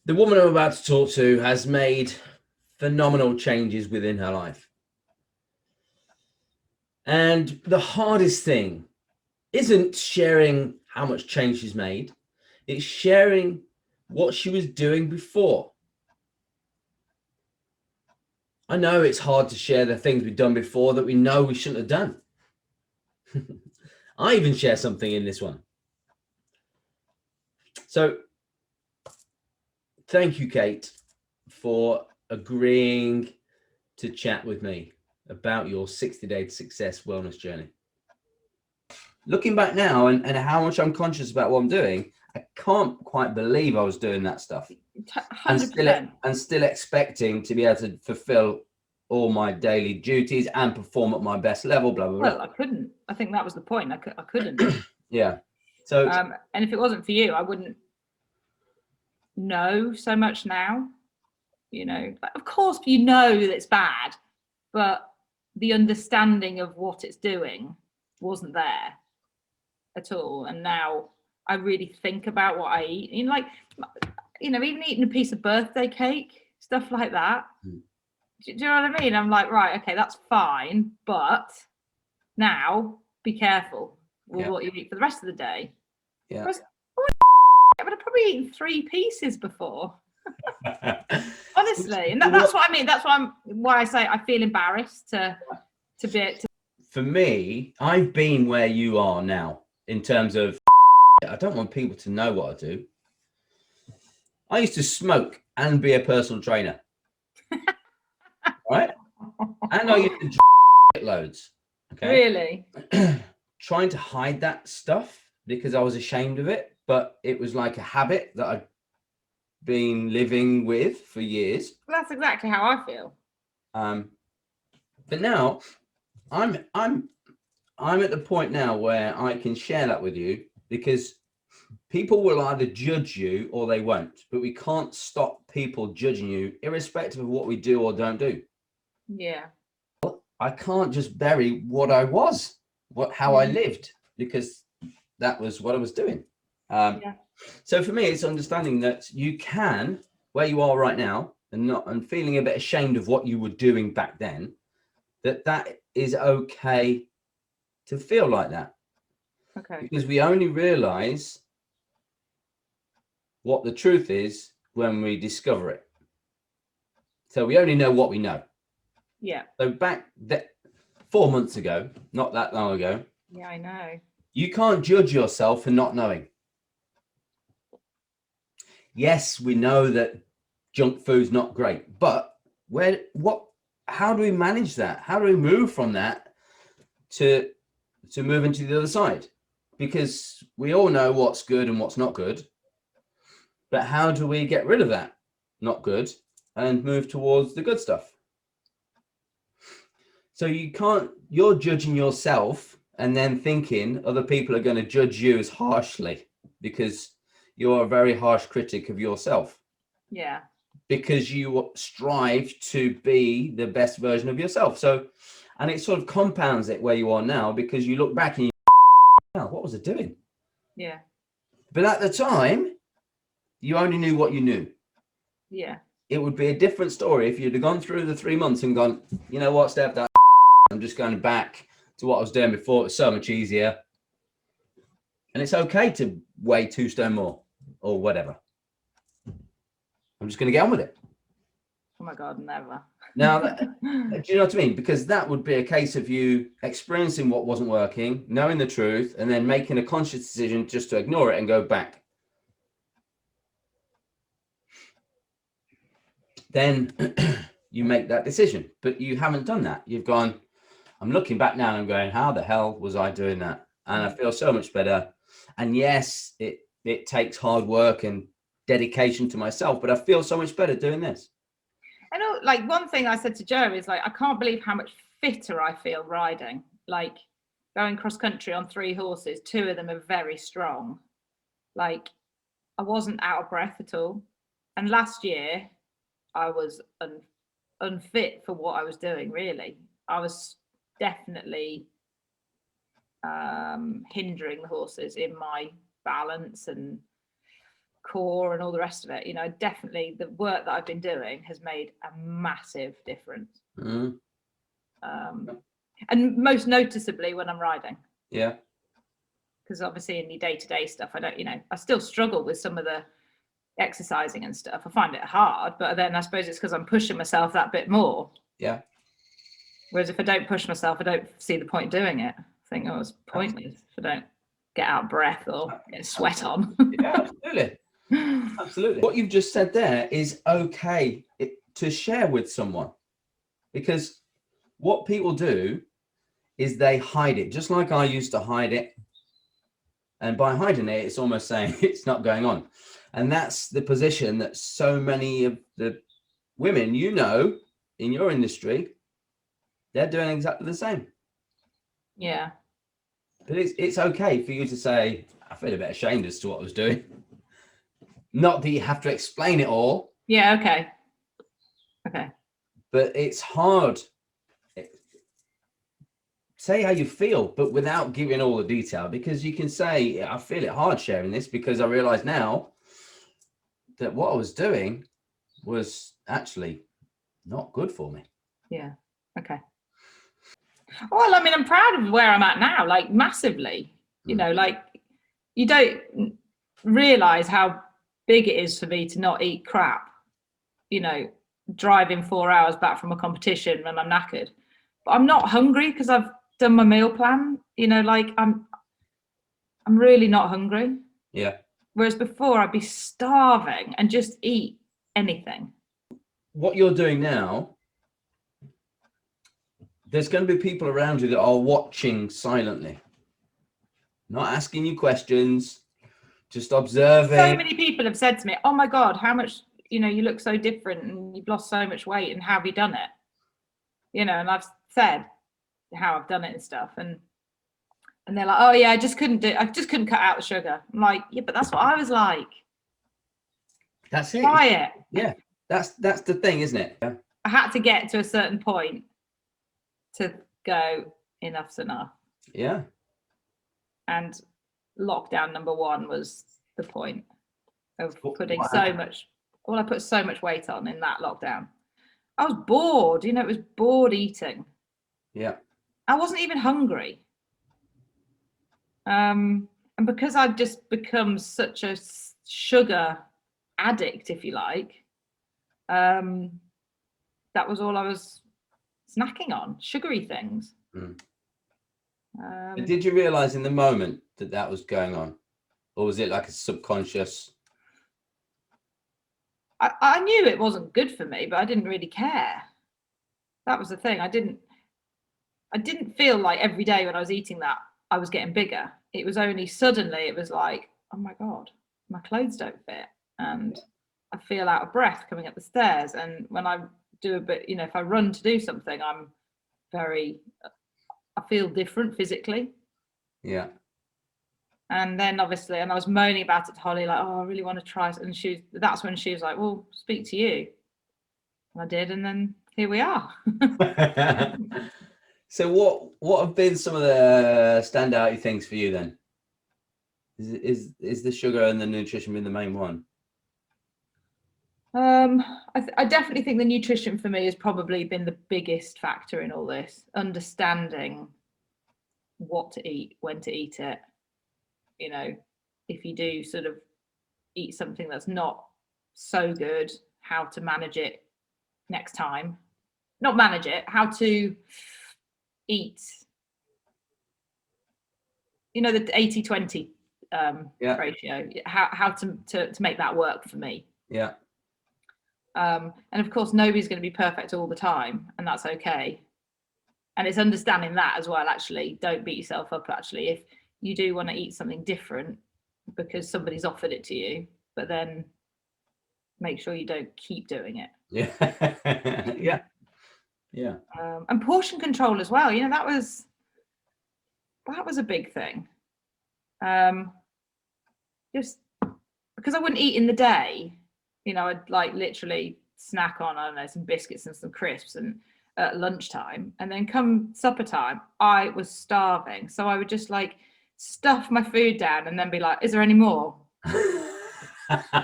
The woman I'm about to talk to has made phenomenal changes within her life. And the hardest thing isn't sharing how much change she's made, it's sharing what she was doing before. I know it's hard to share the things we've done before that we know we shouldn't have done. I even share something in this one. So thank you, Kate, for agreeing to chat with me about your 60-day success wellness journey. Looking back now and how much I'm conscious about what I'm doing, I can't quite believe I was doing that stuff. 100%. And still expecting to be able to fulfill all my daily duties and perform at my best level, blah, blah, blah. Well, I couldn't. I think that was the point. I couldn't. Yeah. So, and if it wasn't for you, I wouldn't know so much now. You know, of course, you know that it's bad, but the understanding of what it's doing wasn't there at all. And now I really think about what I eat. And like, you know, even eating a piece of birthday cake, stuff like that. Do you know what I mean? I'm like, right, okay, that's fine, but now be careful with what you eat for the rest of the day. Yeah. Whereas, I would have probably eaten 3 pieces before. Honestly, and that's what I mean. That's why I say I feel embarrassed to be able to. For me, I've been where you are now in terms of I don't want people to know what I do. I used to smoke and be a personal trainer. Right? And I used to drink loads. Okay. Really? Trying to hide that stuff because I was ashamed of it, but it was like a habit that I'd been living with for years. Well, that's exactly how I feel. But now I'm at the point now where I can share that with you because people will either judge you or they won't, but we can't stop people judging you irrespective of what we do or don't do. Yeah. I can't just bury what I was, how I lived, because that was what I was doing. So for me, it's understanding that you can, where you are right now, and feeling a bit ashamed of what you were doing back then, that is okay to feel like that. Okay. Because we only realize what the truth is when we discover it. So we only know what we know. Yeah. So back 4 months ago, not that long ago. Yeah, I know. You can't judge yourself for not knowing. Yes, we know that junk food's not great, but how do we manage that? How do we move from that to move into the other side? Because we all know what's good and what's not good, but how do we get rid of that not good and move towards the good stuff? So you're judging yourself and then thinking other people are going to judge you as harshly because you're a very harsh critic of yourself. Yeah. Because you strive to be the best version of yourself. So, and it sort of compounds it where you are now because you look back and you go, what was I doing? Yeah. But at the time, you only knew what you knew. Yeah. It would be a different story if you'd have gone through the 3 months and gone, you know what, Steph, I'm just going back to what I was doing before. It's so much easier. And it's okay to weigh 2 stone more or whatever. I'm just going to get on with it. Oh my God, never. Now, do you know what I mean? Because that would be a case of you experiencing what wasn't working, knowing the truth, and then making a conscious decision just to ignore it and go back. Then you make that decision, but you haven't done that. You've gone, I'm looking back now and I'm going, how the hell was I doing that? And I feel so much better. And yes, it takes hard work and dedication to myself, but I feel so much better doing this. I know, like, one thing I said to Joe is like, I can't believe how much fitter I feel riding, like going cross country on 3 horses. 2 of them are very strong. Like, I wasn't out of breath at all. And last year I was unfit for what I was doing. Really, I was definitely hindering the horses in my balance and core and all the rest of it. You know, definitely the work that I've been doing has made a massive difference. Mm. And most noticeably when I'm riding. Yeah. Because obviously in your day-to-day stuff, I still struggle with some of the exercising and stuff. I find it hard, but then I suppose it's because I'm pushing myself that bit more. Yeah. Whereas if I don't push myself, I don't see the point doing it. I think, oh, it's pointless if I don't get out of breath or get sweat on. Yeah, absolutely. Absolutely. What you've just said there is okay to share with someone, because what people do is they hide it, just like I used to hide it. And by hiding it, it's almost saying it's not going on. And that's the position that so many of the women, you know, in your industry, they're doing exactly the same. Yeah. But it's okay for you to say, I feel a bit ashamed as to what I was doing. Not that you have to explain it all. Yeah, okay. Okay. But it's hard. Say how you feel, but without giving all the detail, because you can say, I feel it hard sharing this because I realize now that what I was doing was actually not good for me. Yeah. Okay. Well, I mean, I'm proud of where I'm at now, like massively. You know, like you don't realize how big it is for me to not eat crap. You know, driving 4 hours back from a competition when I'm knackered, but I'm not hungry because I've done my meal plan. You know, like I'm really not hungry. Yeah. Whereas before I'd be starving and just eat anything. What you're doing now, there's going to be people around you that are watching silently, not asking you questions, just observing. So many people have said to me, oh my God, how much, you know, you look so different and you've lost so much weight and how have you done it? You know, and I've said how I've done it and stuff. And they're like, oh yeah, I just couldn't cut out the sugar. I'm like, yeah, but that's what I was like. That's it. Try it. Yeah. That's the thing, isn't it? Yeah. I had to get to a certain point to go, enough's enough. Yeah. And lockdown number 1 was the point of putting so much. Well, I put so much weight on in that lockdown. I was bored, you know, it was bored eating. Yeah. I wasn't even hungry. And because I'd just become such a sugar addict, if you like, that was all I was snacking on, sugary things. Did you realize in the moment that was going on, or was it like a subconscious? I knew it wasn't good for me, but I didn't really care. That was the thing. I didn't feel like every day when I was eating that I was getting bigger. It was only suddenly it was like, oh my God, my clothes don't fit and I feel out of breath coming up the stairs. And when I do a bit, you know, if I run to do something, I feel different physically. Yeah. And then obviously, and I was moaning about it to Holly, like, oh, I really want to try. And that's when she was like, well, speak to you. And I did. And then here we are. So what have been some of the standout things for you then? Is the sugar and the nutrition been the main one? I definitely think the nutrition for me has probably been the biggest factor in all this. Understanding what to eat, when to eat it. You know, if you do sort of eat something that's not so good, how to manage it next time. Not manage it, how to eat. You know, the 80-20 ratio, how to make that work for me. Yeah. And of course, nobody's going to be perfect all the time, and that's okay. And it's understanding that as well. Actually, don't beat yourself up. Actually, if you do want to eat something different because somebody's offered it to you, but then make sure you don't keep doing it. Yeah. Yeah. Yeah. And portion control as well. You know, that was a big thing. Just because I wouldn't eat in the day, you know, I'd like literally snack on, I don't know, some biscuits and some crisps and at lunchtime, and then come supper time, I was starving. So I would just like stuff my food down and then be like, is there any more? You know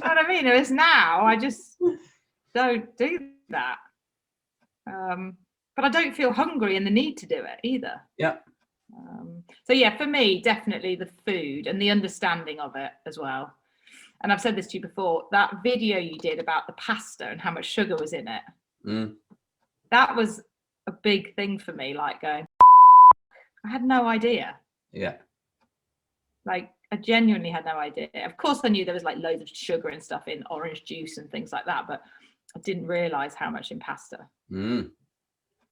what I mean? Whereas now I just don't do that. But I don't feel hungry and the need to do it either. Yeah. So yeah, for me, definitely the food and the understanding of it as well. And I've said this to you before, that video you did about the pasta and how much sugar was in it, that was a big thing for me, like going, I had no idea. Yeah. Like, I genuinely had no idea. Of course, I knew there was like loads of sugar and stuff in orange juice and things like that, but I didn't realize how much in pasta. And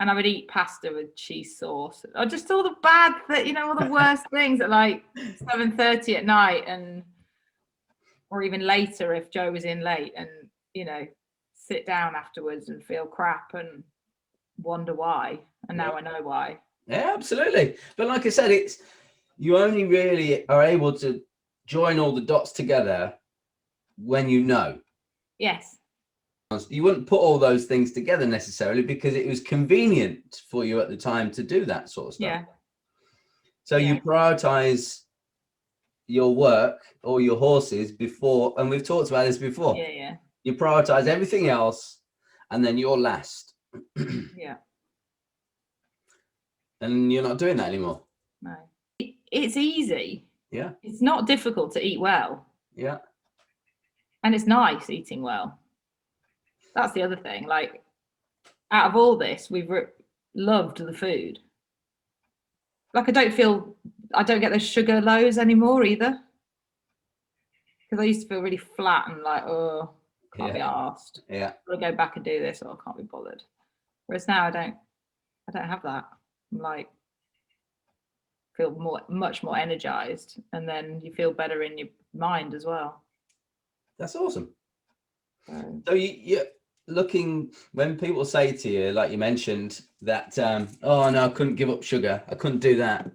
I would eat pasta with cheese sauce, or just all the bad, you know, all the worst things at like 7:30 at night, or even later if Joe was in late, and you know, sit down afterwards and feel crap and wonder why. And now I know why. Yeah, absolutely. But like I said, it's you only really are able to join all the dots together when you know. Yes. You wouldn't put all those things together necessarily because it was convenient for you at the time to do that sort of stuff. Yeah. So you prioritize your work or your horses before, and we've talked about this before. Yeah, yeah. You prioritize everything else and then you're last. Yeah. And you're not doing that anymore. No. It's easy. Yeah. It's not difficult to eat well. Yeah. And it's nice eating well. That's the other thing. Like, out of all this, we've loved the food. Like, I don't get those sugar lows anymore either. Because I used to feel really flat and like, oh, can't be arsed. Yeah. I'll go back and do this, or I can't be bothered. Whereas now I don't have that. I'm like, feel much more energized, and then you feel better in your mind as well. That's awesome. So you're looking, when people say to you, like you mentioned, that oh no, I couldn't give up sugar, I couldn't do that.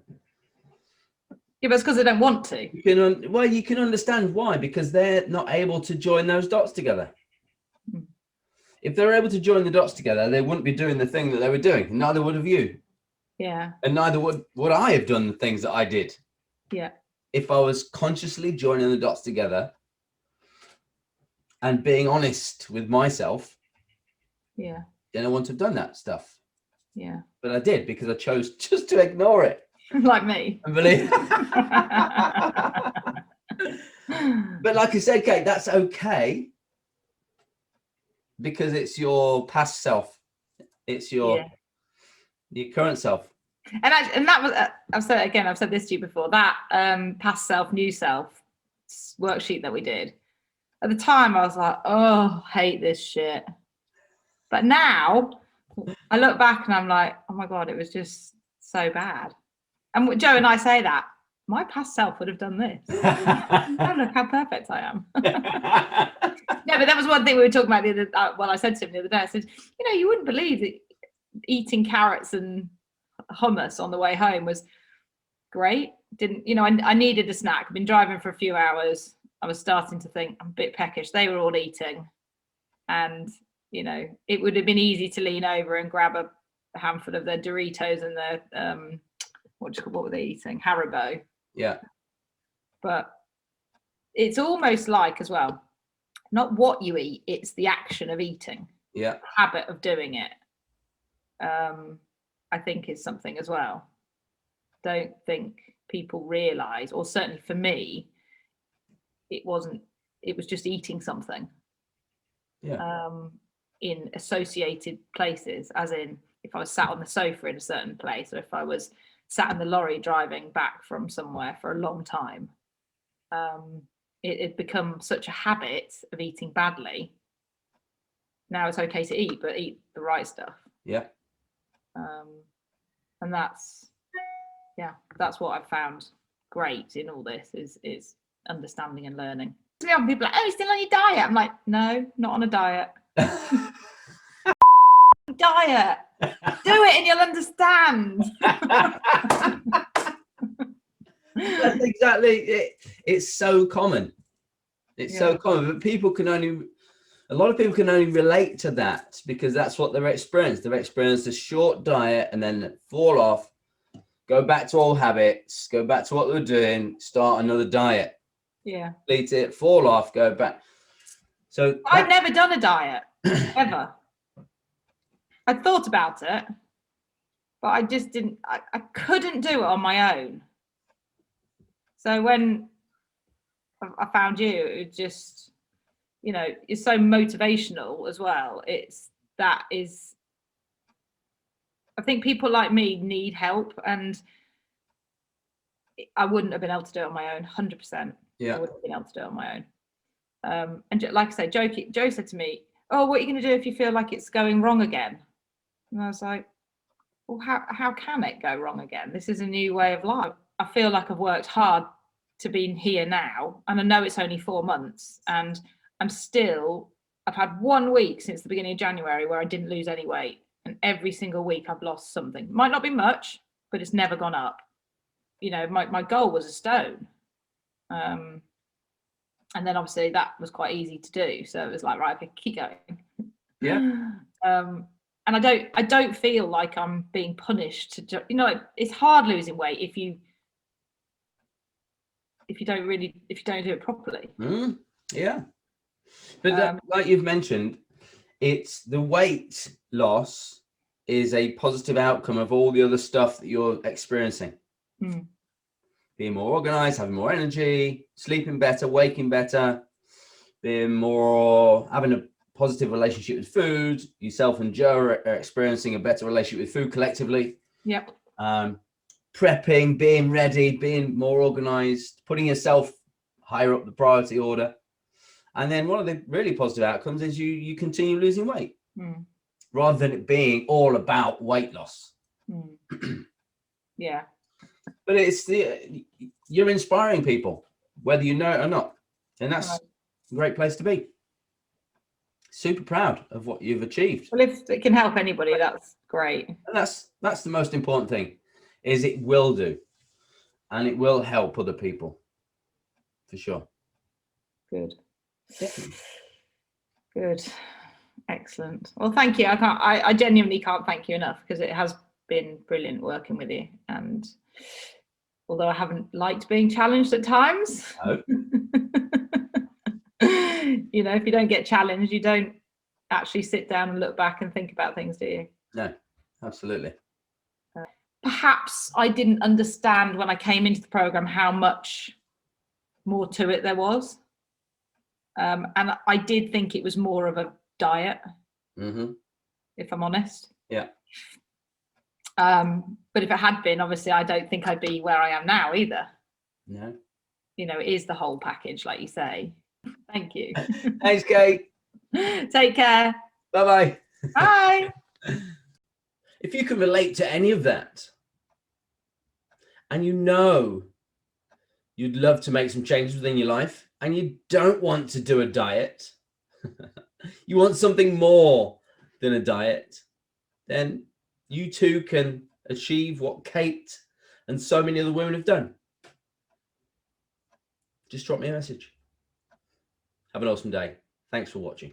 Yeah, but it's because they don't want to. You can understand why, because they're not able to join those dots together. If they're able to join the dots together, they wouldn't be doing the thing that they were doing. Neither would have you. Yeah. And neither would I have done the things that I did. Yeah. If I was consciously joining the dots together and being honest with myself, yeah, then I wouldn't have done that stuff. Yeah. But I did, because I chose just to ignore it. Like me. I believe. But like I said, Kate, that's okay, because it's your past self. It's your current self. And that was, I've said this to you before, that past self, new self worksheet that we did. At the time, I was like, oh, hate this shit. But now I look back and I'm like, oh my God, it was just so bad. And Joe and I say that, my past self would have done this. Oh, look how perfect I am. Yeah, but that was one thing we were talking about the other, well, I said to him the other day, I said, you know, you wouldn't believe that eating carrots and hummus on the way home was great. Didn't, you know, I needed a snack. I've been driving for a few hours. I was starting to think I'm a bit peckish. They were all eating. And, you know, it would have been easy to lean over and grab a handful of their Doritos and their, what were they eating? Haribo. Yeah. But it's almost like, as well, not what you eat, it's the action of eating. Yeah. The habit of doing it. I think is something as well. Don't think people realize, or certainly for me, it was just eating something. Yeah. In associated places, as in if I was sat on the sofa in a certain place, or if I was sat in the lorry driving back from somewhere for a long time, it had become such a habit of eating badly. Now it's okay to eat, but eat the right stuff. Yeah. And that's what I've found great in all this is understanding and learning. People are like, oh, you're still on your diet? I'm like, no, not on a diet. Diet. Do it and you'll understand. That's exactly it. It's so common. It's so common, but a lot of people can only relate to that because that's what they've experienced. They've experienced a short diet and then fall off, go back to old habits, go back to what they were doing, start another diet. Yeah. Complete it, fall off, go back. So I've never done a diet ever. I thought about it, but I just didn't. I couldn't do it on my own. So when I found you, it just, you know, it's so motivational as well. I think people like me need help, and I wouldn't have been able to do it on my own. 100%. Yeah. I wouldn't have been able to do it on my own. And like I said, Joe said to me, "Oh, what are you going to do if you feel like it's going wrong again?" And I was like, "Well, how can it go wrong again? This is a new way of life. I feel like I've worked hard to be here now, and I know it's only 4 months, and I've had 1 week since the beginning of January where I didn't lose any weight, and every single week I've lost something. Might not be much, but it's never gone up. You know, my goal was a stone." And then obviously that was quite easy to do. So it was like, right, okay, keep going. Yeah. And I don't feel like I'm being punished to, you know, it's hard losing weight if you don't do it properly. Yeah. But like you've mentioned, it's the weight loss is a positive outcome of all the other stuff that you're experiencing. Being more organized, having more energy, sleeping better, waking better, having a positive relationship with food. Yourself and Joe are experiencing a better relationship with food collectively. Yep. Prepping, being ready, being more organized, putting yourself higher up the priority order. And then one of the really positive outcomes is you continue losing weight rather than it being all about weight loss. Yeah. But you're inspiring people, whether you know it or not. And that's a great place to be. Super proud of what you've achieved. Well, if it can help anybody, that's great. And that's the most important thing, is it will do. And it will help other people. For sure. Good. Definitely. Good. Excellent. Well, thank you. I genuinely can't thank you enough, because it has been brilliant working with you. And although I haven't liked being challenged at times, you know, if you don't get challenged, you don't actually sit down and look back and think about things, do you? No, absolutely. Perhaps I didn't understand when I came into the program how much more to it there was. And I did think it was more of a diet, if I'm honest. Yeah. But if it had been, obviously, I don't think I'd be where I am now either. No. You know, it is the whole package, like you say. Thank you. Thanks, Kate. Take care. Bye-bye. Bye. If you can relate to any of that, and you know you'd love to make some changes within your life, and you don't want to do a diet, you want something more than a diet, then you too can achieve what Kate and so many other women have done. Just drop me a message. Have an awesome day. Thanks for watching.